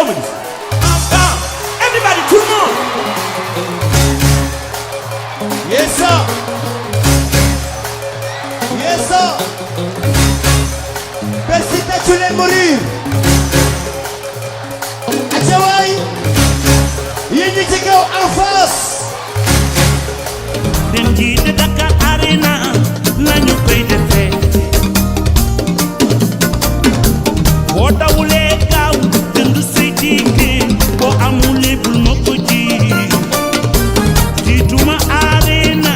Germany. Everybody, tout le monde. Yes, sir. Yes, sir. Bercy tàccu leen mourir. Ajawaay. Yéen ñi ci kaw en face. dem jiite Dakar Arena lañu koy defee boo dawulee gaaw jënd say ticket boo amulee bul ma ko ji jiituma Arena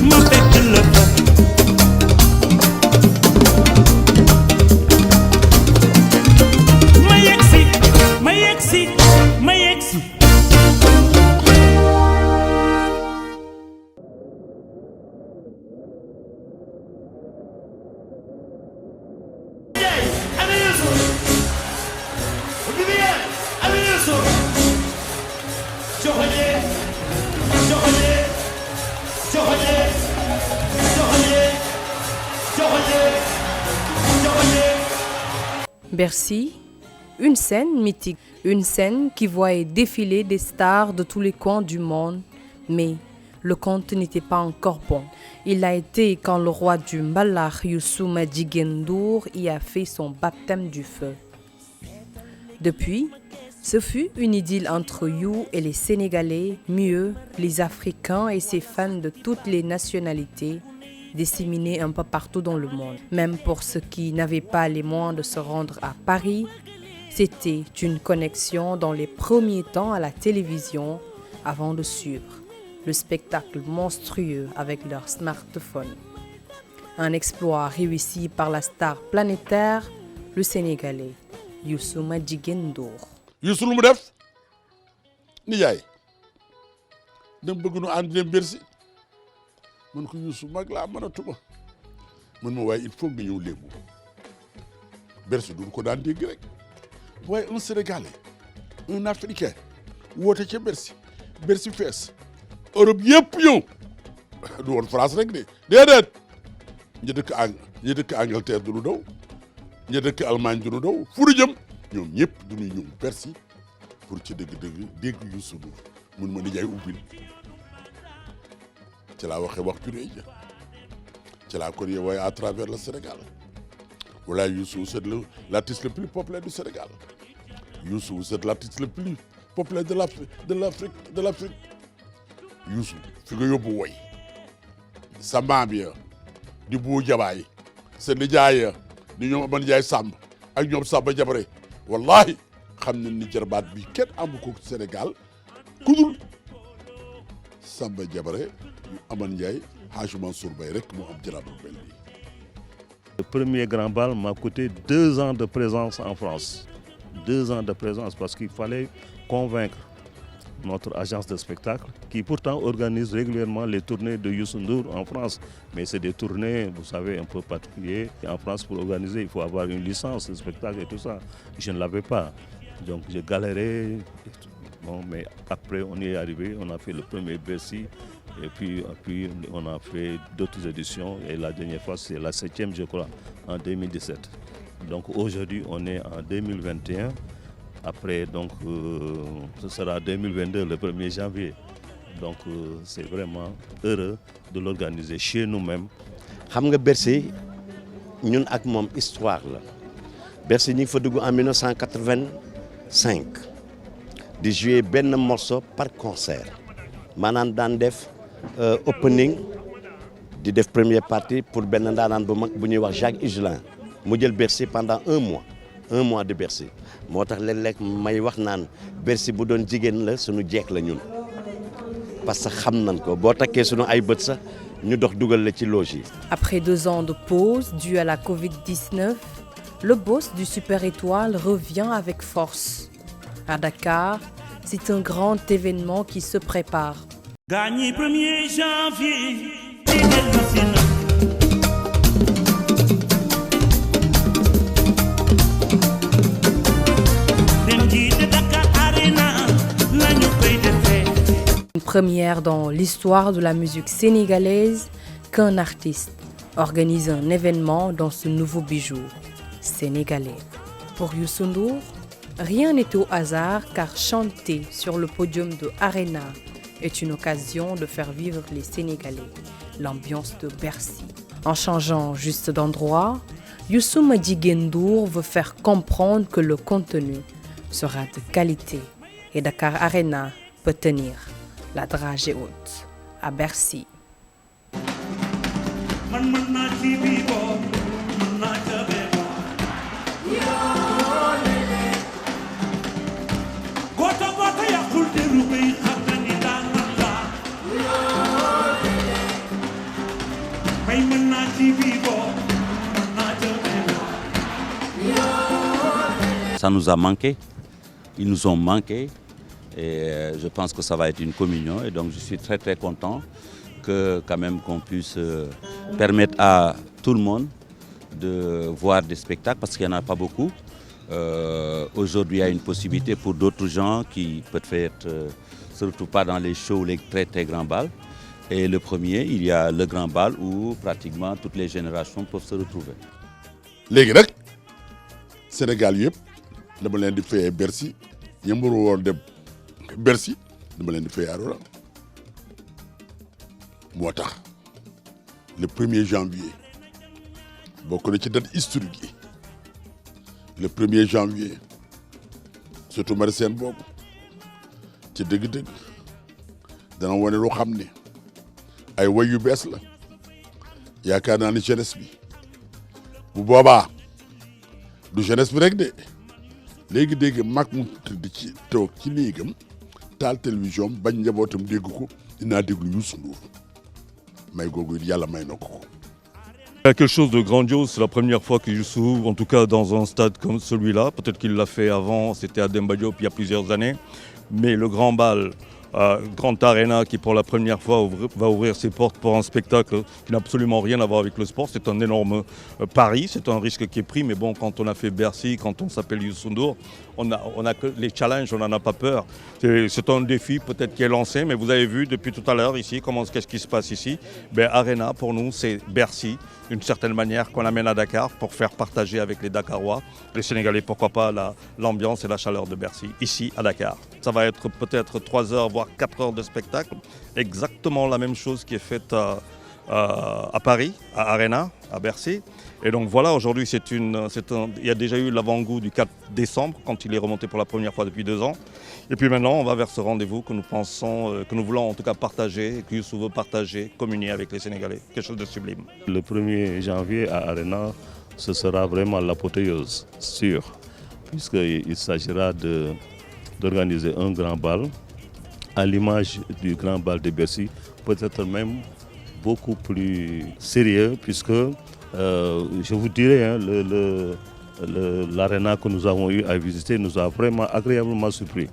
ma fekk la fa ma yegsi ma yegsi ma yegsi Bercy, une scène mythique, une scène qui voyait défiler des stars de tous les coins du monde, mais le compte n'était pas encore bon. Il a été quand le roi du Mbalax Youssou Madjiguène Ndour y a fait son baptême du feu. Depuis, ce fut une idylle entre You et les Sénégalais, mieux les Africains et ses fans de toutes les nationalités, disséminés un peu partout dans le monde. Même pour ceux qui n'avaient pas les moyens de se rendre à Paris, c'était une connexion dans les premiers temps à la télévision avant de suivre le spectacle monstrueux avec leur smartphone. Un exploit réussi par la star planétaire, le Sénégalais Youssou Madjiguène Ndour. Youssou lu mu def nijaay dama bëgg nu ànd dem Bercy man ko Youssou mag laa mënatuma man ma waaye il faut nga ñëw léegi Bercy du ko daan dégg rek waaye un Sénégalais un Africain woote ca Bercy Bercy fees Europe yëpp ñëw du woon France rek de déedéet ñi dëkk Angleterre du nu daw ñi dëkk Allemagne du nu daw fu nu jëm ñoom ñëpp du ñuy ñëw Bercy pour ci dëgg-dëgg dégg Youssou Ndour mun ma nijaay ubbil ci laa waxee wax ju rëy ja ci laa ko waaye à travers le Sénégal voilà Youssou c'est l'artiste le plus populaire du Sénégal Youssou c'est l'artiste le plus populaire de l'Afrique Youssou fi nga yóbbu woy sa maam ya di buu jabaay sa nijaay ya di ñoom Aman Njaay Samb ak ñoom Samba Jabare wallahi xam nañ ni jarbaat bi kenn amu ko Sénégal ku dul Samba Jabare Aman Njaay Hadj Mansour Mbaye rek moo am jarbaat bu mel nii. Le premier grand bal m'a coûté 2 ans de présence en France. 2 ans de présence parce qu'il fallait convaincre notre agence de spectacle qui pourtant organise régulièrement les tournées de Youssou Ndour en France. Mais c'est des tournées, vous savez, un peu particulières. En France, pour organiser, il faut avoir une licence de spectacle et tout ça. Je ne l'avais pas. Donc j'ai galéré. Bon, mais après, on y est arrivé. On a fait le premier Bercy. Et puis on a fait d'autres éditions. Et la dernière fois, c'est la 7e, je crois, en 2017. Donc aujourd'hui, on est en 2021. Après, donc, ce sera 2022, le 1er janvier. Donc, c'est vraiment heureux de l'organiser chez nous-mêmes. Xam nga Bercy ñun ak moom histoire la Bercy ñu ngi fa dugg en 1985 di jouer benn morceau par concert maanaam daan def opening di def première partie pour benn ndaanaan bu mag bu ñuy wax Jacques Higelin mu jël Bercy pendant 1 mois de Bercy moo tax léeg-léeg may wax naan Bercy bu doon jigéen la suñu jeeg la ñun parce que xam nañ ko boo takkee suñu ay bët sax ñu dox dugal la ci loge yi. Après 2 ans de pause due à la Covid-19, le boss du Super Étoile revient avec force. À Dakar, c'est un grand événement qui se prépare. Gagné 1er janvier, di dellu si na. Dem jiite Dakar Arena lañu koy defee. Une première dans l'histoire de la musique sénégalaise qu'un artiste organise un événement dans ce nouveau bijou sénégalais. Pour Youssou Ndour, Rien n'est au hasard car chanter sur le podium de Arena est une occasion de faire vivre les Sénégalais, l'ambiance de Bercy. En changeant juste d'endroit, Youssou Madjiguène Ndour veut faire comprendre que le contenu sera de qualité et Dakar Arena peut tenir la dragée haute à Bercy. Ça nous a manqué, ils nous ont manqué et je pense que ça va être une communion et donc je suis très très content que quand même qu'on puisse permettre à tout le monde de voir des spectacles parce qu'il n'y en a pas beaucoup. Aujourd'hui il y a une possibilité pour d'autres gens qui peut-être se retrouvent pas dans les shows, les très très grands bals. Et le premier, il y a le grand bal où pratiquement toutes les générations peuvent se retrouver. léegi nag Sénégal yëpp dama leen di fayee Bercy yëmburu woon dem Bercy dama leen di fayee Arona moo tax le 1er janvier bokk na ci date historique yi le 1er janvier surtout Marisène boobu ci dëgg-dëgg dana wane lu xam ne ay way yu bees la yaakaar naa ni jeunesse bi bu boobaa du jeunesse bi rek de léegi dégg mag mu tëdd ci toog ci néegam taal télévision bañ njabootam dégg ko dinaa déglu Youssou Ndour may googu it yàlla may na ko. Quelque chose de grandiose, c'est la première fois que Youssou, en tout cas dans un stade comme celui-là, peut-être qu'il l'a fait avant, c'était à Demba Diop il y a plusieurs années, mais le grand bal, Grand Arena qui pour la première fois va ouvrir ses portes pour un spectacle qui n'a absolument rien à voir avec le sport. C'est un énorme pari, c'est un risque qui est pris, mais bon, quand on a fait Bercy, quand on s'appelle Youssou Ndour, on a que les challenges, on n'en a pas peur. C'est un défi peut-être qui est lancé, mais vous avez vu depuis tout à l'heure ici, qu'est-ce qui se passe ici. Arena pour nous c'est Bercy, d'une certaine manière qu'on amène à Dakar pour faire partager avec les Dakarois, les Sénégalais, pourquoi pas l'ambiance et la chaleur de Bercy, ici à Dakar. Ça va être peut-être 3 heures, voire 4 heures de spectacle. Exactement la même chose qui est faite à Paris, à Arena, à Bercy. Et donc voilà, aujourd'hui, il y a déjà eu l'avant-goût du 4 décembre, quand il est remonté pour la première fois depuis 2 ans. Et puis maintenant, on va vers ce rendez-vous que nous voulons en tout cas partager, que Youssou veut partager, communier avec les Sénégalais. Quelque chose de sublime. Le 1er janvier à Arena, ce sera vraiment l'apothéose, sûr, puisqu'il s'agira d'organiser un grand bal à l'image du grand bal de Bercy, peut-être même beaucoup plus sérieux, puisque je vous dirais, l'arena que nous avons eu à visiter nous a vraiment agréablement surpris.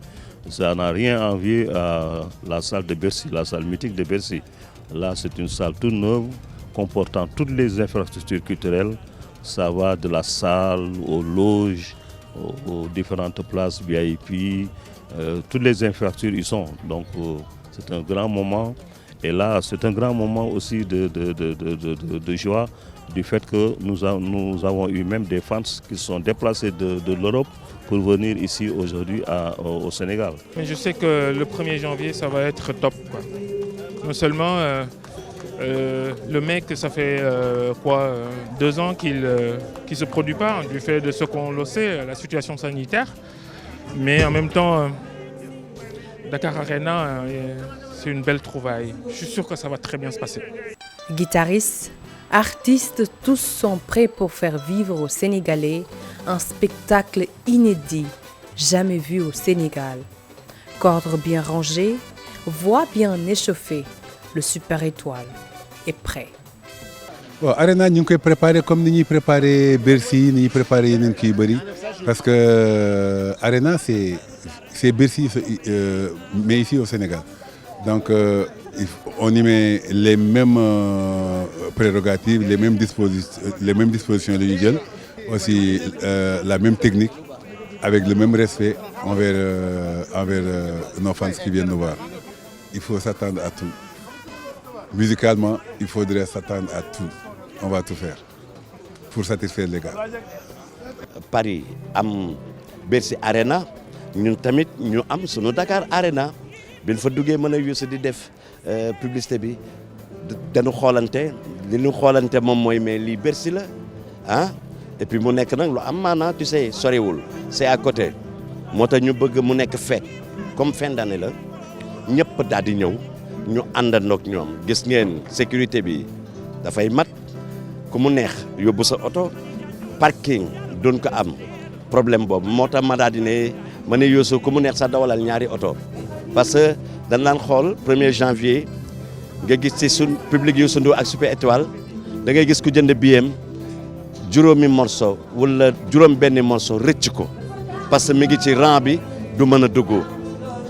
Ça n'a rien à envier à la salle de Bercy, la salle mythique de Bercy. Là, c'est une salle toute neuve, comportant toutes les infrastructures culturelles. Ça va de la salle aux loges, aux différentes places VIP. Toutes les infrastructures y sont. Donc, c'est un grand moment. Et là, c'est un grand moment aussi de joie du fait que nous avons eu même des fans qui sont déplacés de l'Europe pour venir ici aujourd'hui au Sénégal. Mais je sais que le 1er janvier, ça va être top, quoi. Non seulement le mec, ça fait 2 ans qu'il ne se produit pas, du fait de ce qu'on le sait, la situation sanitaire. Mais en même temps, Dakar Arena, c'est une belle trouvaille. Je suis sûr que ça va très bien se passer. Guitaristes, artistes, tous sont prêts pour faire vivre aux Sénégalais un spectacle inédit, jamais vu au Sénégal. Cadre bien rangé, voix bien échauffée, le Super Étoile est prêt. Bon, Arena ñu ngi koy préparé comme ni ñuy préparé Bercy ni ñuy préparé yeneen kii yu bëri parce que Arena c'est Bercy mais ici au Sénégal. Donc on y met les mêmes prérogatives, les mêmes dispositions de ñuy jël, aussi la même technique avec le même respect envers nos fans qui viennent nous voir. Il faut s'attendre à tout. Musicalement, il faudrait s'attendre à tout. On va tout faire pour satisfaire les gars. Paris am Bercy Arena ñun tamit ñu am sunu Dakar Arena biñ fa duggee mën a Youssou di def publicité bi dañu xoolante li ñu xoolante moom mooy mais lii Bercy la ah et puis mu nekk nag lu am maanaa tu sais soriwul c'est à côté moo tax ñu bëgg mu nekk fête comme fin d'année la ñëpp daal di ñëw ñu àndandoog ñoom gis ngeen sécurité bi dafay mat ku mu neex yóbbu sa oto parking doon ko am problème boobu moo tax ma daal di ne ma ne Youssou ku mu neex sax dawalal ñaari oto parce que dañ daan xool 1er janvier nga gis ci sun public Youssou Ndour ak Super Étoile da ngay gis ku jënd biyem juróomi morceau wala juróom benni morceau rëcc ko parce que mi ngi ci rang bi du mën a dugg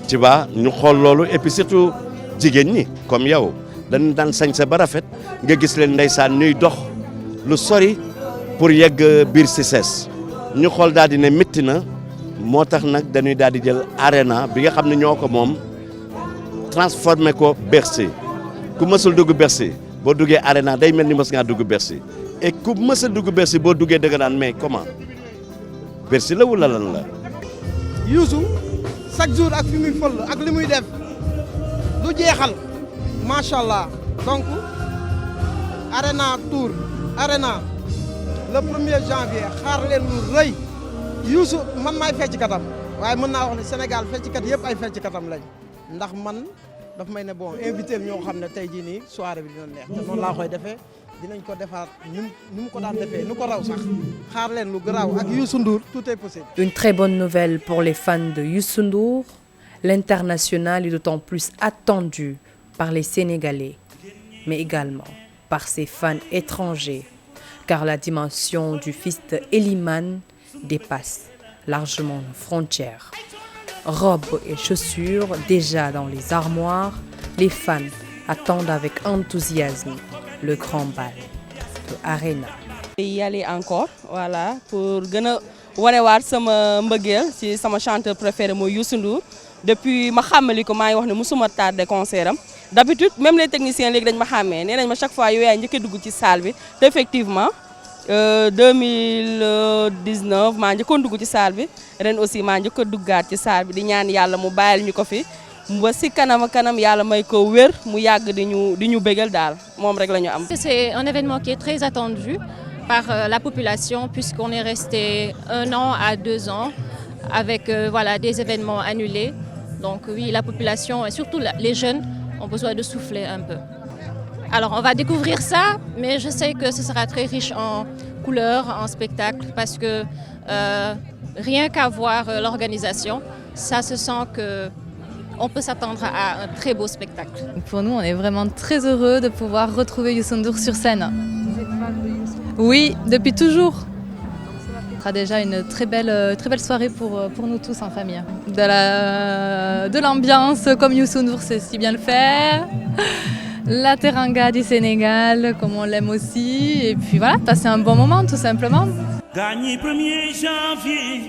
ci ba ñu xool loolu et puis surtout jigéen ñi comme yow dañu daan sañse ba rafet nga gis leen ndeysaan ñuy dox lu sori pour yegg biir CICES ñu xool daal di ne métti na moo tax nag dañuy daal di jël arena bi nga xam ne ñoo ko moom transformé ko Bercy ku mësul dugg Bercy boo duggee arena day mel ni mës ngaa dugg Bercy et ku mësul dugg Bercy boo duggee dëgg naan mais comment Bercy la wala lan la. Youssou chaque jour ak fi muy fël ak li muy def du jeexal macha allah donc arena tour arena le 1er janvier xaar leen lu rëy Youssou man maay fecc katam waaye mën naa wax ne Sénégal fecc kat yëpp ay fecc katam lañ ndax man daf may ne bon invité ñoo xam ne tey jii nii soirée bi dina neex te noonu laa koy defee dinañ ko defaat ni mu ko daan defee nu ko raw sax xaar leen lu garaaw ak Youssou Ndour tout est possible. Une très bonne nouvelle pour les fans de Youssou Ndour. L'international est d'autant plus attendu par les Sénégalais, mais également par ses fans étrangers, car la dimension du fils de Elimane dépasse largement nos frontières. Robes et chaussures déjà dans les armoires, les fans attendent avec enthousiasme le grand bal de Arena. Y aller encore, voilà, pour gën a wanewaat sama mbëggeel ci sama chanteur préféré mooy Youssou Ndour. Depuis ma xàmmali ko maa ngi wax ne musuma tardé concert am d'habitude même les techniciens léegi dañ ma xàmmee nee nañ ma chaque fois yow yaay njëkk a dugg ci salle bi te effectivement 2019 maa njëkkoon dugg ci salle bi ren aussi maa njëkk a duggaat ci salle bi di ñaan yàlla mu bàyyil ñu ko fi ba si kanam a kanam yàlla may ko wér mu yàgg di ñu bégal daal moom rek la ñu am. C'est un événement qui est très attendu par la population puisqu'on est resté 1 an à 2 ans avec voilà, des événements annulés. Donc oui, la population et surtout les jeunes ont besoin de souffler un peu. Alors on va découvrir ça, mais je sais que ce sera très riche en couleurs, en spectacles, parce que rien qu'à voir l'organisation, ça se sent qu'on peut s'attendre à un très beau spectacle. Pour nous, on est vraiment très heureux de pouvoir retrouver Youssou Ndour sur scène. Vous êtes fan de Youssou Ndour ? Oui, depuis toujours. Ce sera déjà une très belle soirée pour nous tous en famille. De l'ambiance comme Youssou Ndour sait si bien le faire. La teranga du Sénégal comme on l'aime aussi. Et puis voilà, passer un bon moment tout simplement. Gagné 1er janvier.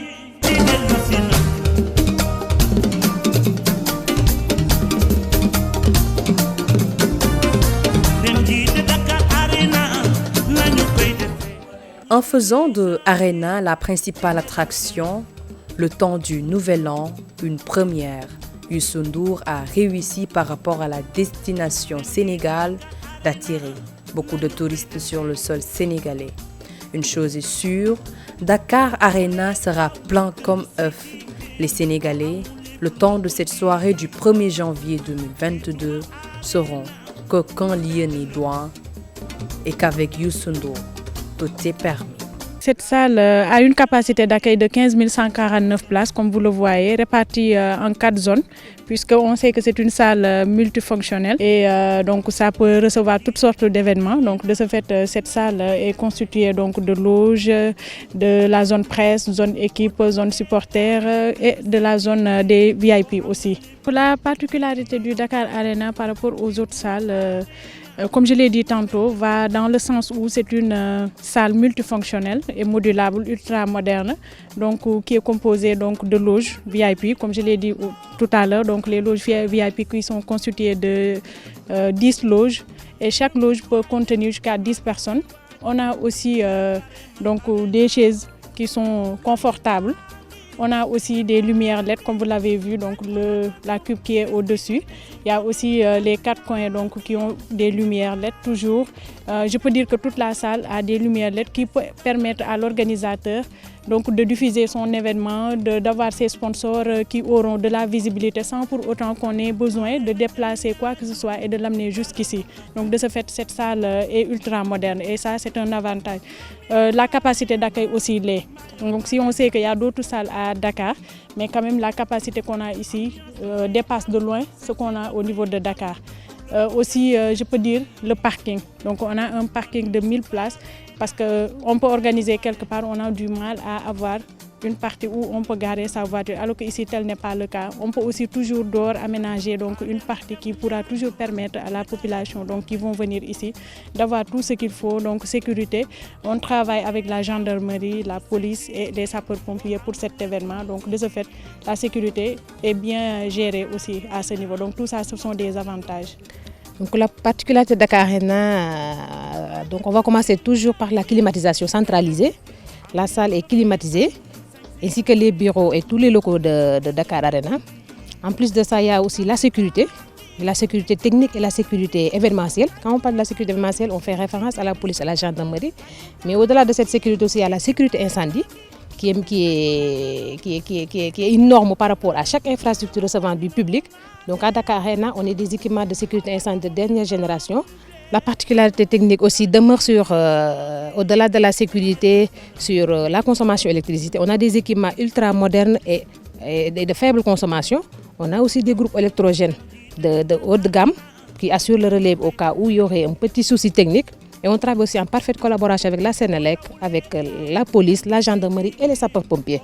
En faisant de Arena la principale attraction, le temps du Nouvel An, une première, Youssou Ndour a réussi par rapport à la destination Sénégal d'attirer beaucoup de touristes sur le sol sénégalais. Une chose est sûre, Dakar Arena sera plein comme œuf. Les Sénégalais, le temps de cette soirée du 1er janvier 2022, sauront qu'aucun lien n'est loin et qu'avec Youssou Ndour, tout est permis. Cette salle a une capacité d'accueil de 15 149 places, comme vous le voyez, réparties en 4 zones, puisqu'on sait que c'est une salle multifonctionnelle et donc ça peut recevoir toutes sortes d'événements. Donc de ce fait, cette salle est constituée donc de loges, de la zone presse, zone équipe, zone supporters et de la zone des VIP aussi. Pour la particularité du Dakar Arena par rapport aux autres salles, comme je l'ai dit tantôt, va dans le sens où c'est une salle multifonctionnelle et modulable, ultra moderne, donc qui est composée donc de loges VIP, comme je l'ai dit tout à l'heure. Donc les loges VIP qui sont constituées de 10 loges et chaque loge peut contenir jusqu'à 10 personnes. On a aussi donc des chaises qui sont confortables On a aussi des lumières LED comme vous l'avez vu, donc la cube qui est au-dessus. Il y a aussi les 4 coins donc, qui ont des lumières LED toujours. Je peux dire que toute la salle a des lumières LED qui permettent à l'organisateur donc de diffuser son événement, d'avoir ses sponsors qui auront de la visibilité sans pour autant qu'on ait besoin de déplacer quoi que ce soit et de l'amener jusqu'ici. Donc de ce fait, cette salle est ultra moderne et ça c'est un avantage. La capacité d'accueil aussi l'est. Donc si on sait qu'il y a d'autres salles à Dakar, mais quand même la capacité qu'on a ici dépasse de loin ce qu'on a au niveau de Dakar. Aussi, je peux dire le parking. Donc on a un parking de 1000 places parce qu'on peut organiser quelque part, on a du mal à avoir une partie où on peut garer sa voiture, alors qu'ici tel n'est pas le cas. On peut aussi toujours dehors aménager donc, une partie qui pourra toujours permettre à la population donc, qui vont venir ici d'avoir tout ce qu'il faut, donc sécurité. On travaille avec la gendarmerie, la police et les sapeurs-pompiers pour cet événement. Donc de ce fait, la sécurité est bien gérée aussi à ce niveau. Donc tout ça, ce sont des avantages. Donc la particularité de Dakar Arena, donc on va commencer toujours par la climatisation centralisée. La salle est climatisée, ainsi que les bureaux et tous les locaux de Dakar Arena. En plus de ça, il y a aussi la sécurité technique et la sécurité événementielle. Quand on parle de la sécurité événementielle, on fait référence à la police, à la gendarmerie. Mais au-delà de cette sécurité aussi, il y a la sécurité incendie, qui est une norme par rapport à chaque infrastructure recevant du public. Donc à Dakar Arena, on a des équipements de sécurité incendie de dernière génération. La particularité technique aussi demeure au-delà de la sécurité, sur la consommation d'électricité. On a des équipements ultra modernes et de faible consommation. On a aussi des groupes électrogènes de haute gamme qui assurent le relais au cas où il y aurait un petit souci technique. Et on travaille aussi en parfaite collaboration avec la Sénélec, avec la police, la gendarmerie et les sapeurs-pompiers.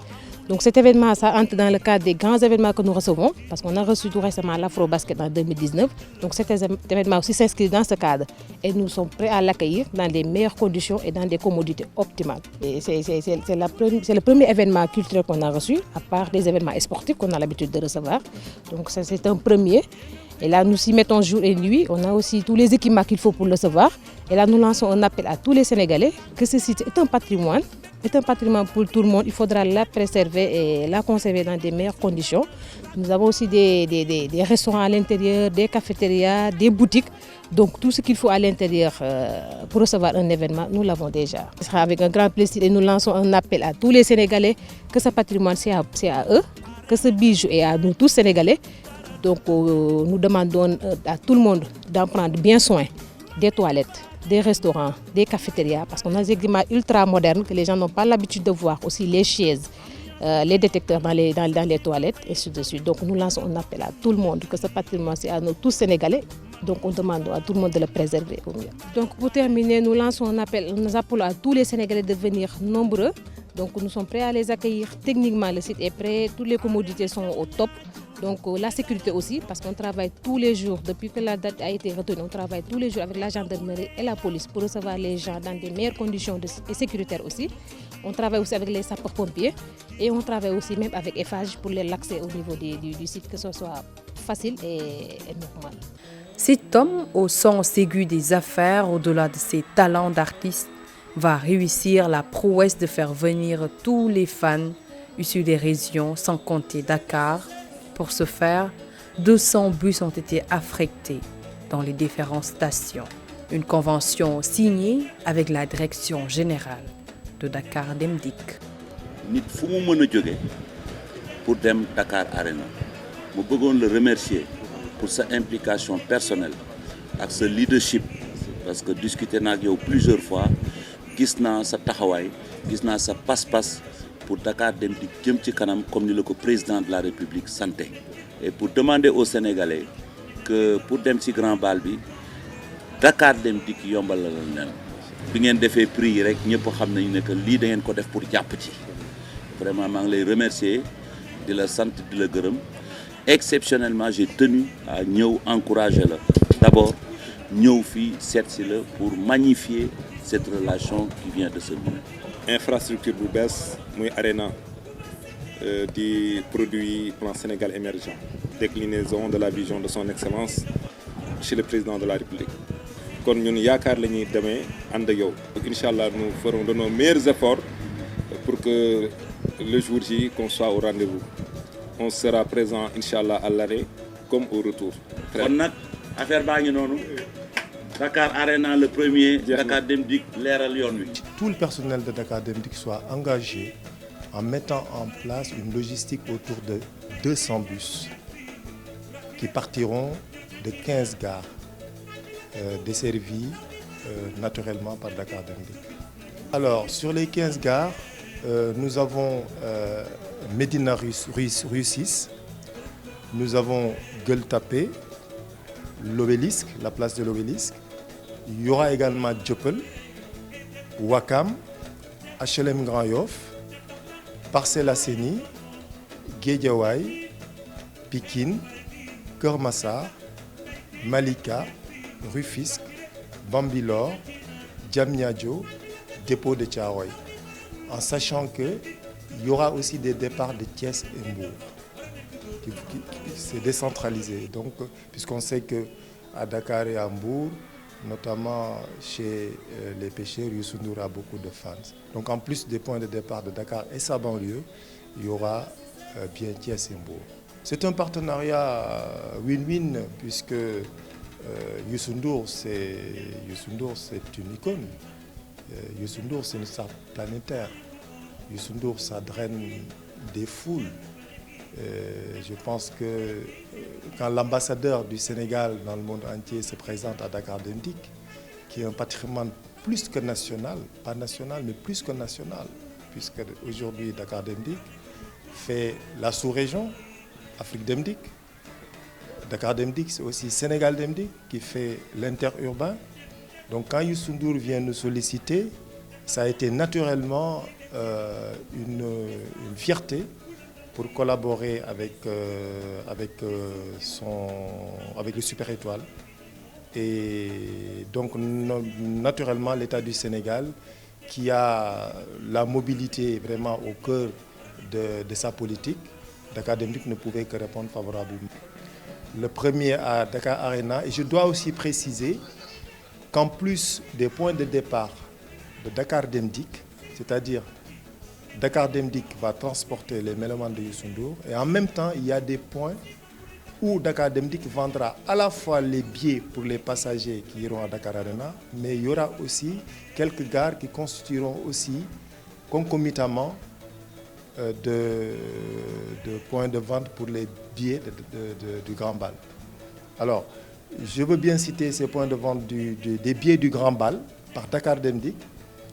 Donc cet événement, ça entre dans le cadre des grands événements que nous recevons, parce qu'on a reçu tout récemment l'Afro-Basket en 2019. Donc cet événement aussi s'inscrit dans ce cadre. Et nous sommes prêts à l'accueillir dans les meilleures conditions et dans des commodités optimales. Et c'est le premier événement culturel qu'on a reçu, à part des événements sportifs qu'on a l'habitude de recevoir. Donc c'est un premier. Et là, nous y mettons jour et nuit. On a aussi tous les équipements qu'il faut pour le recevoir. Et là, nous lançons un appel à tous les Sénégalais que ce site est un patrimoine pour tout le monde. Il faudra la préserver et la conserver dans des meilleures conditions. Nous avons aussi des restaurants à l'intérieur, des cafétérias, des boutiques. Donc tout ce qu'il faut à l'intérieur pour recevoir un événement, nous l'avons déjà. Ce sera avec un grand plaisir et nous lançons un appel à tous les Sénégalais que ce patrimoine, c'est à eux, que ce bijou est à nous tous Sénégalais. Donc nous demandons à tout le monde d'en prendre bien soin, des toilettes, des restaurants, des cafétérias, parce qu'on a des équipements ultra modernes que les gens n'ont pas l'habitude de voir, aussi les chaises, les détecteurs dans les toilettes, et ainsi de suite. Donc nous lançons un appel à tout le monde, que ce patrimoine c'est à nous tous Sénégalais, donc on demande à tout le monde de le préserver au mieux. Donc pour terminer, nous lançons un appel, nous appelons à tous les Sénégalais de venir nombreux. Donc nous sommes prêts à les accueillir. Techniquement, le site est prêt, toutes les commodités sont au top. Donc la sécurité aussi, parce qu'on travaille tous les jours, depuis que la date a été retenue, on travaille tous les jours avec la gendarmerie et la police pour recevoir les gens dans des meilleures conditions et sécuritaires aussi. On travaille aussi avec les sapeurs-pompiers et on travaille aussi même avec Eiffage pour l'accès au niveau du site, que ce soit facile et normal. Cet homme, au sens aigu des affaires, au-delà de ses talents d'artiste, va réussir la prouesse de faire venir tous les fans issus des régions, sans compter Dakar. Pour ce faire, 200 bus ont été affrétés dans les différentes stations. Une convention signée avec la direction générale de Dakar Dem Dikk. Nit fu mu mën a jóge pour dem Dakar Arena mu bëggoon le remercier pour sa implication personnelle ak sa leadership, parce que discuter naa ak yow plusieurs fois gis naa sa taxawaay, gis naa sa pas-pas pour Dakar Dem Dikk jëm ci kanam comme ni le président de la République santé. Et pour demander aux Sénégalais que pour dem ci grand bal bi Dakar Dem Dikk yombal la leen bi ngeen defee prix yi rek ñëpp xam nañu ne que lii da ngeen ko def pour jàpp ci. Vraiment maa ngi lay remercier di la sant di la gërëm. Exceptionnellement j'ai tenu à ñëw encourager la d'abord ñëw fii seet si la pour magnifier cette relation qui vient de se nouer. Infrastructure bu bees muy Arena di produit plan Sénégal émergent, déclinaison de la vision de son excellence chez le président de la République. Kon ñun yaakaar la ñuy demee ànd ak yow. Inch'Allah nous ferons de nos meilleurs efforts pour que le jour J, qu'on soit au rendez-vous. On sera présent, Inch'Allah, à l'arrêt comme au retour. Affaire baa ngi noonu Dakar Arena le premier, Dakar Dem Dikk leeral yoon wi. Tout le personnel de Dakar Dem Dikk soit engagé en mettant en place une logistique autour de 200 bus qui partiront de 15 gares desservies naturellement par Dakar Dem Dikk. Alors, sur les 15 gares, nous avons Médina rue 6, nous avons Gueule Tapée, l'Obélisque, la place de l'Obélisque. Il y aura également Dieuppeul, Ouakam, HLM Grand Yoff, Parcelles Assainies, Guédiawaye, Pikine, Keur Massar, Malika, Rufisque, Bambilor, Diamniadio, dépôt de Thiaroye. En sachant qu'il y aura aussi des départs de Thiès et Mbour. C'est décentralisé. Donc, puisqu'on sait qu'à Dakar et à Mbour, notamment chez les pêcheurs, Youssou N'Dour a beaucoup de fans. Donc en plus des points de départ de Dakar et sa banlieue, il y aura bien Thiès et Mbour. C'est un partenariat win-win puisque Youssou N'Dour, c'est une icône. Youssou N'Dour, c'est une star planétaire. Youssou N'Dour, ça draine des foules. Je pense que quand l'ambassadeur du Sénégal dans le monde entier se présente à Dakar Dem Dikk, qui est un patrimoine plus que national, pas national, mais plus que national, puisque aujourd'hui Dakar Dem Dikk fait la sous-région, Afrique Dem Dikk. Dakar Dem Dikk, c'est aussi Sénégal Dem Dikk qui fait l'interurbain. Donc quand Youssou N'Dour vient nous solliciter, ça a été naturellement une fierté pour collaborer avec le Super Étoile. Et donc naturellement l'État du Sénégal qui a la mobilité vraiment au cœur de sa politique, Dakar Dem Dikk ne pouvait que répondre favorablement. Le premier à Dakar Arena, et je dois aussi préciser qu'en plus des points de départ de Dakar Dem Dikk, c'est-à-dire Dakar Dem Dikk va transporter les mélomanes de Youssou N'Dour et en même temps il y a des points où Dakar Dem Dikk vendra à la fois les billets pour les passagers qui iront à Dakar Arena, mais il y aura aussi quelques gares qui constitueront aussi concomitamment de points de vente pour les billets du Grand Bal. Alors, je veux bien citer ces points de vente des billets du Grand Bal par Dakar Dem Dikk.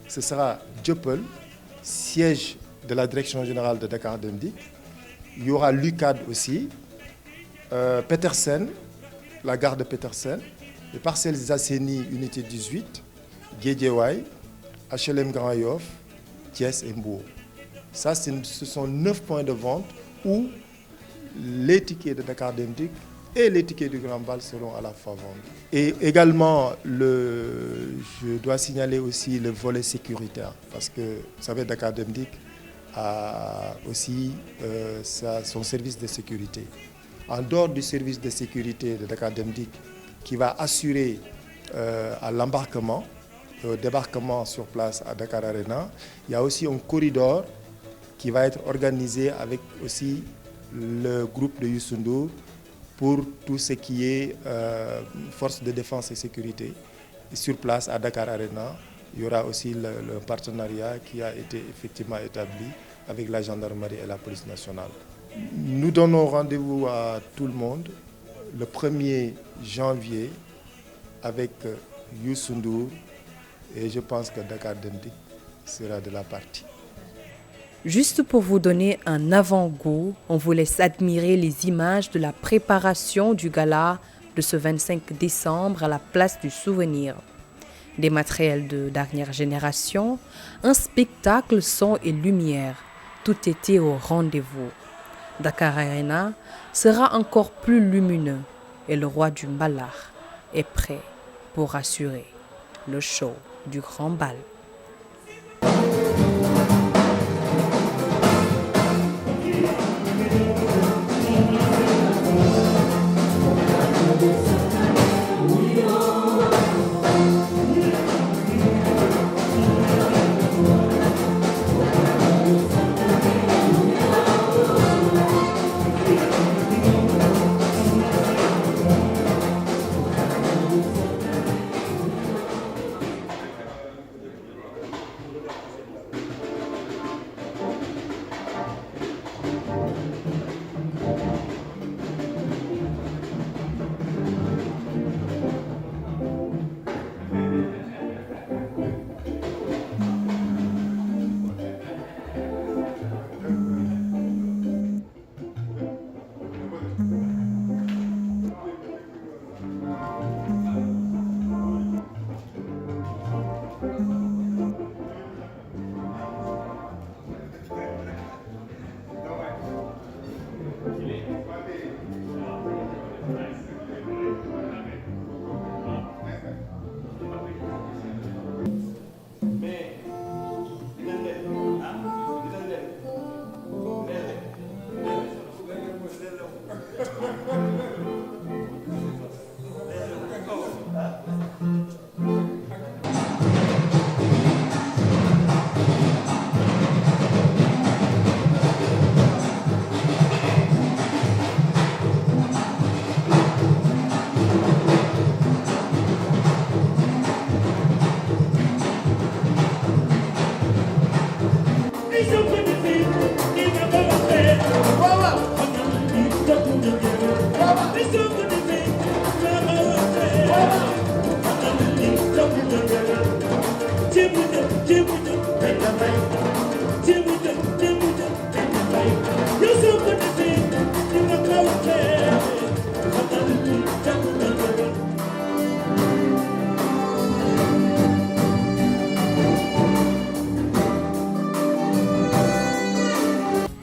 Ce sera Dieuppeul, siège de la direction générale de Dakar Dem Dikk. Il y aura l'UCAD aussi, Petersen, la gare de Petersen, les Parcelles Assainies, unité 18, Guédiawaye, HLM Grand Yoff, Thiès et Mbour. Ça, ce sont 9 points de vente où les tickets de Dakar Dem Dikk et les tickets du Grand Bal seront à la fois vendus. Et également, je dois signaler aussi le volet sécuritaire, parce que, vous savez, Dakar Dem Dikk a aussi son service de sécurité. En dehors du service de sécurité de Dakar Dem Dikk, qui va assurer à l'embarquement, au débarquement sur place à Dakar Arena, il y a aussi un corridor qui va être organisé avec aussi le groupe de Youssou N'Dour pour tout ce qui est force de défense et sécurité. Et sur place à Dakar Arena, il y aura aussi le partenariat qui a été effectivement établi avec la gendarmerie et la police nationale. Nous donnons rendez-vous à tout le monde le 1er janvier avec Youssou N'Dour et je pense que Dakar Dem Dikk sera de la partie. Juste pour vous donner un avant-goût, on vous laisse admirer les images de la préparation du gala de ce 25 décembre à la place du Souvenir. Des matériels de dernière génération, un spectacle son et lumière, tout était au rendez-vous. Dakar Arena sera encore plus lumineux et le roi du Mbalar est prêt pour assurer le show du Grand Bal.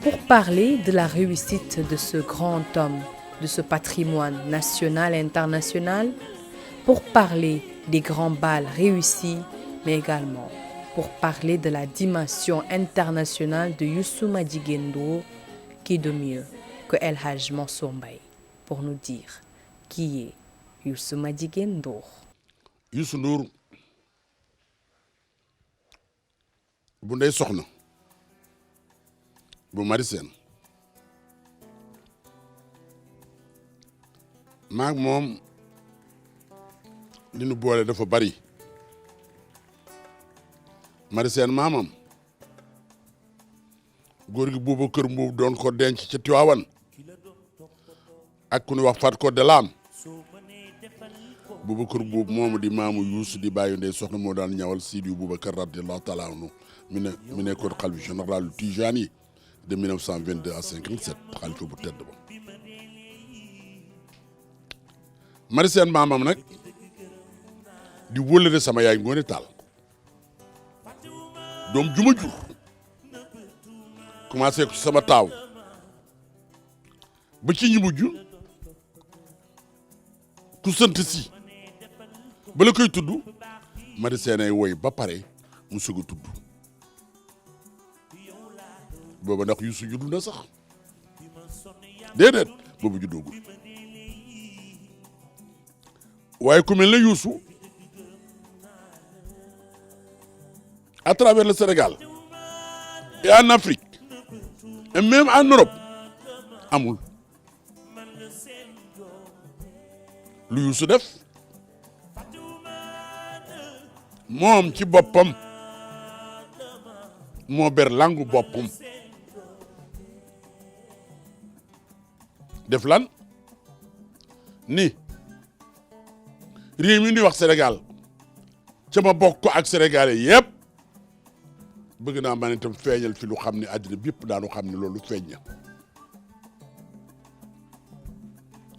Pour parler de la réussite de ce grand homme, de ce patrimoine national et international, pour parler des grands bals réussis, mais également pour parler de la dimension internationale de Youssou Madjiguène Ndour, qui de mieux que El Hadj Mansour Mbaye pour nous dire qui est Youssou Madjiguène Ndour. Youssou Ndour bu Ndeye Soxna bu Marie Sène maag moom li nu boole dafa bari. Marie Sène maamam góor gi Bouba Kër Mbuub doon ko denc ca Tiwaawan ak ku ñu wax Fat ko de Lam Bouba Kër Mbuub moomu di maamu Youssou di bàyyi Ndeye Soxna moo daan ñawal Sidi Boubacar radiyallahu taala anhu mi nekkoon xalifa général Tijani de 1922 à 57 xalifa bu tedd ba. Marie Sène maamam nag di wëllëre sama yaay Ngoone Taal doom juma jur commencé ko sama taaw ba ci ñi mujj ku sant si ba la koy tudd Marie Sène ay woy ba pare mu sëgg a tudd booba ndax Youssou juddu na sax déedéet boobu juddoogul waaye ku mel ne Youssou à travers le Sénégal et en Afrique et même en Europe amul lu Youssou def moom ci boppam moo ber langu boppam def lan ni réew mi ñuy wax Sénégal ca ma bokk ko ak Sénégalais yépp bëgg naa man itam feeñal fi lu xam ne àddina bi yëpp daanu xam ne loolu feeñ na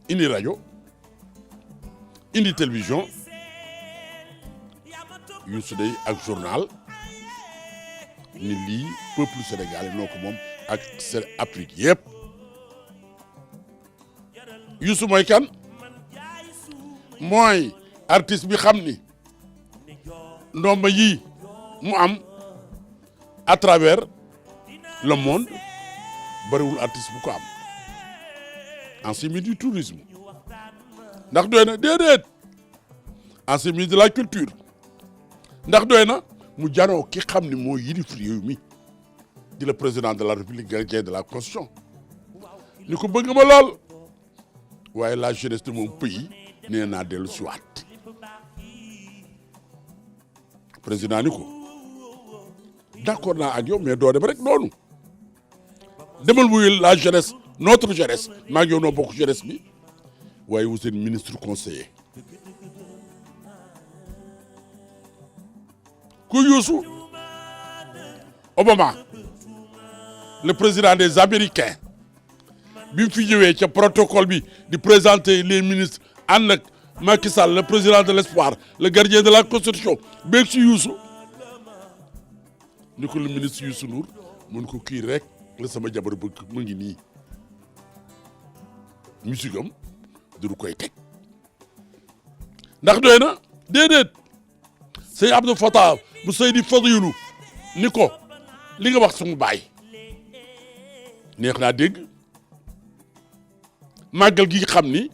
indi rajo indi télévision Youssou day ak journal ni lii peuple sénégalais noo ko moom ak Afrique yëpp Youssou mooy kan mooy artiste bi xam ni ndomba yii mu am à travers le monde bariwul artiste bu ko am ancien ministre du tourisme ndax doy na déedéet ancien ministre de la culture ndax doy na mu janoo ki xam ni moo yilif réew mi di le président de la république gardien de la constitution ni ko bëgg ma lool waaye la jeunesse de mon pays nee naa dellu si waat président ni ko d'accord naa ak yow mais doo dem rek noonu demal wuyul la jeunesse notre jeunesse maa ngi yow noo bokk jeunesse bi waaye wu seen ministre conseiller ku Youssou Obama le président des Américains bi mu fi ñëwee ca protocole bi di présenter les ministres ànd ak Macky Sall le président de l'espoir le gardien de la constitution beeg si Youssou ni ko le ministre Youssou Ndour mun ko kii rek la sama jabar bëgg mu ngi nii musique am du koy teg ndax doy na déedéet Sey Abdou Fatah bu Seydi Fadilou ni ko li nga wax sama baay neex naa dégg màggal gi xam ni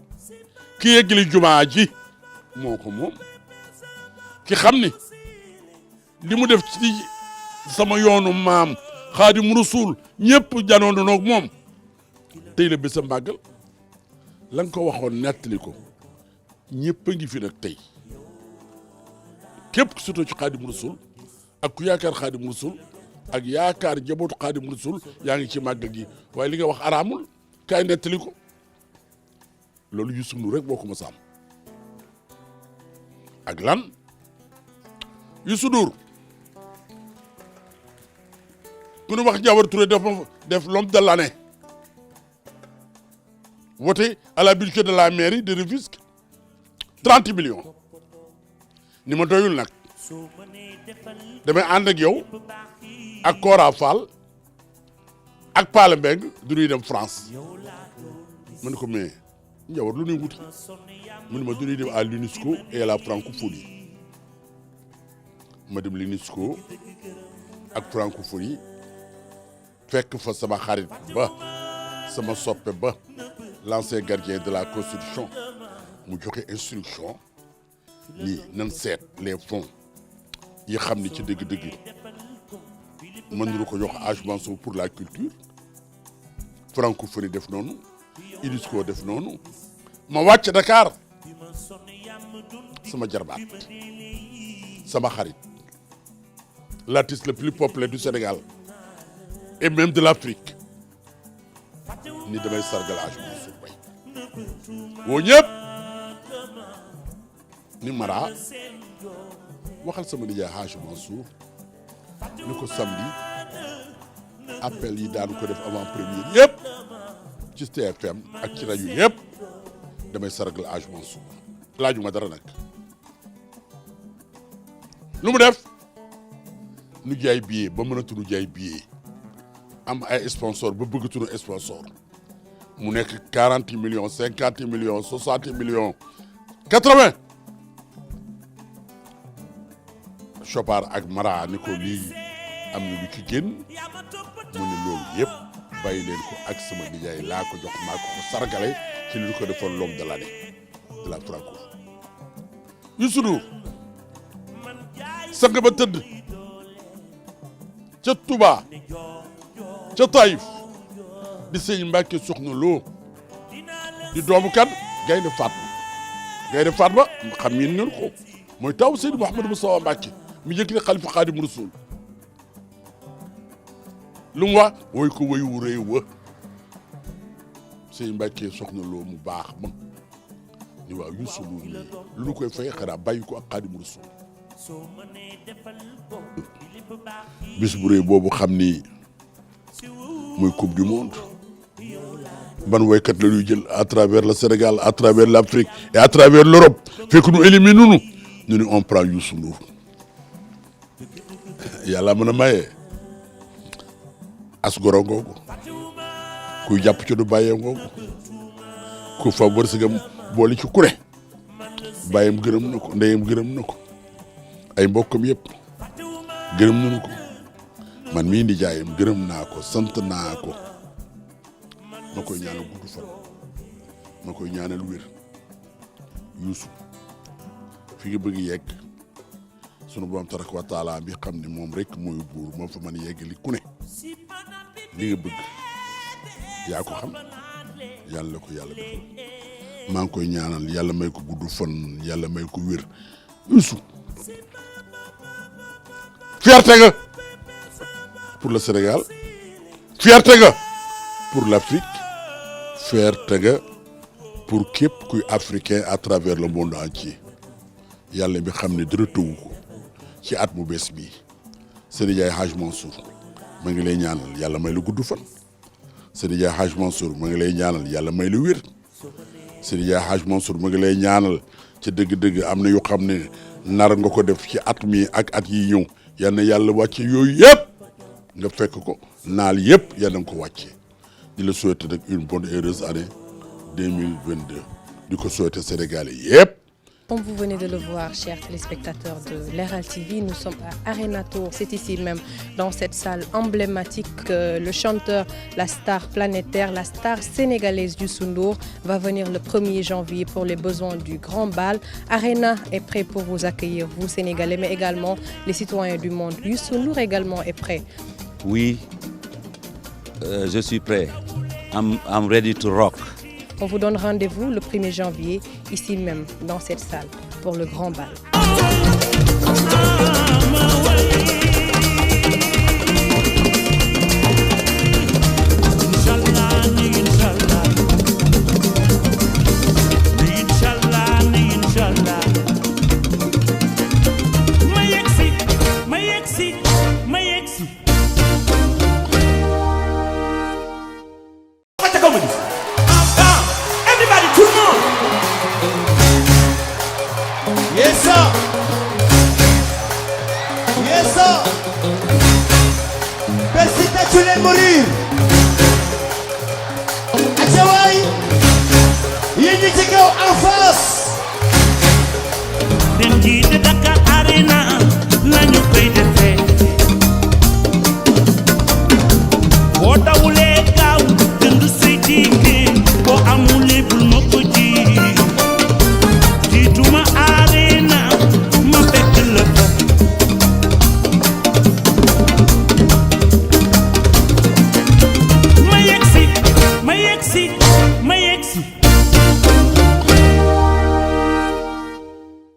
ki yeggali jumaa ji moo ko moom ki xam ni li mu def ci sama yoonu maam Xaadimu Rasuul ñëpp janoon noog moom tey la bésam màggal la nga ko waxoon nettali ko ñëpp a ngi fi nag tey képp ku sutoo ci Xaadimu Rasuul ak ku yaakaar Xaadimu Rasuul ak yaakaar jabootu Xaadimu Rasuul yaa ngi ci màggal gi waaye li nga wax araamul kaay nettali ko loolu Youssou Ndour rek boo ko mos a am ak lan Youssou Ndour ku ñu wax Diawara Touré def l'homme de l'année voté à la budget de la mairie de Rufisque 30 millions ni ma doyul nag damay ànd ak yow ak Kora Fall ak Pala Mbeng du ñuy dem France ma ne ko mais Diawara lu ñuy wuti mu ne ma du ñuy dem à l'UNESCO et à la francophonie ma dem l'UNESCO ak francophonie fekk fa sama xarit ba sama soppe ba l'ancien gardien de la constitution mu joxe instruction ni nan seet les fonds yi xam ni ci dëgg-dëgg mën nañu ko jox Hadj Mansour pour la culture francophonie def noonu UNESCO def noonu ma wàcc Dakar sama jarbaat sama xarit l'artiste le plus populaire du Sénégal et même de l'Afrique ni damay sargal Hadj Mansour Mbaye woo ñëpp ni Mara waxal sama nijaay Hadj Mansour ni ko samedi appel yi daanu ko def avant première yëpp ci TFM ak ci rajo yëpp damay sargal Hadj Mansour laajuma dara nag lu mu def nu jaay billet ba mënatuñu jaay billet am ay sponsor ba bëggatuñu sponsor mu nekk 40 millions 50 millions 60 millions 80 Chopard ak Mara ni ko lii am na lu ci génn mu ne loolu yëpp bàyyi leen ko ak sama nijaay laa ko jox maa ko sargale ci li ñu ko defoon l'homme de l'année de la franco Youssou Ndour sang ba tëdd ca Touba ca Taïf di sëñ Mbàkke Soxna Lo di doomu kan Gaynde Fatma xam ngeen ko mooy taw Seydi Mouhamadou Moustapha Mbàkke mi yëkkati xalifa Xaadimu Rasuul lu mu wax woy ko woy wu réew wa sëñ Mbàkke Soxna Lo mu baax ma ni waaw Youssou Ndour nii lu ñu koy fay xanaa bàyyi ko ak Xaadimu Rasuul bis bu réy boobu xam ni muy coupe du monde ban woykat la ñuy jël à travers le Sénégal à travers l'Afrique et à travers l'Europe fekk nu éliminer nu ni on prend Youssou Ndour yàlla mën a maye as goro ngoogu kuy jàpp ci du bàyyee ngoogu ku fa wërsëgam boole ci kure bàyyam gërëm na ko ndeyam gërëm na ko ay mbokkam yëpp gërëm nañu ko man mii di jaayam gërëm naa ko sant naa ko ma koy ñaanal gudd fan ma koy ñaanal wér Youssou fi nga bëgg yegg sunu borom tabaraka wa taala bi xam ne moom rek mooy buur moo fa mën a yegg li ku ne li nga bëgg yaa ko xam yàlla ko yàlla defal maa ngi koy ñaanal yàlla may ko gudd fan yàlla may ko wér Youssou fierté nga pour le Sénégal fierté nga pour l'Afrique fierté nga pour képp kuy africain à travers le monde entier yàlla mi xam ne dara tëwu ko ci at mu bees bii Seydi Hadj Mansour ma ngi lay ñaanal yàlla may la gudd fan Seydi Hadj Mansour ma ngi lay ñaanal yàlla may la wér Seydi Hadj Mansour ma ngi lay ñaanal ci dëgg-dëgg am na yoo xam ne nar nga ko def ci at mi ak at yi ñëw yal na yàlla wàcce yooyu yëpp nga fekk ko naal yëpp yal na nga ko wàcce di la souhaiter nag une bonne heureuse année 2022 di ko souhaiter Sénégalais yëpp Comme vous venez de le voir, chers téléspectateurs de l'Aral TV, nous sommes à Arena Tour. C'est ici même, dans cette salle emblématique, que le chanteur, la star planétaire, la star sénégalaise Youssou Ndour va venir le 1er janvier pour les besoins du Grand Bal. Arena est prêt pour vous accueillir, vous Sénégalais, mais également les citoyens du monde. Youssou Ndour également est prêt. Oui, je suis prêt. I'm ready to rock. On vous donne rendez-vous le 1er janvier, ici même, dans cette salle, pour le Grand Bal.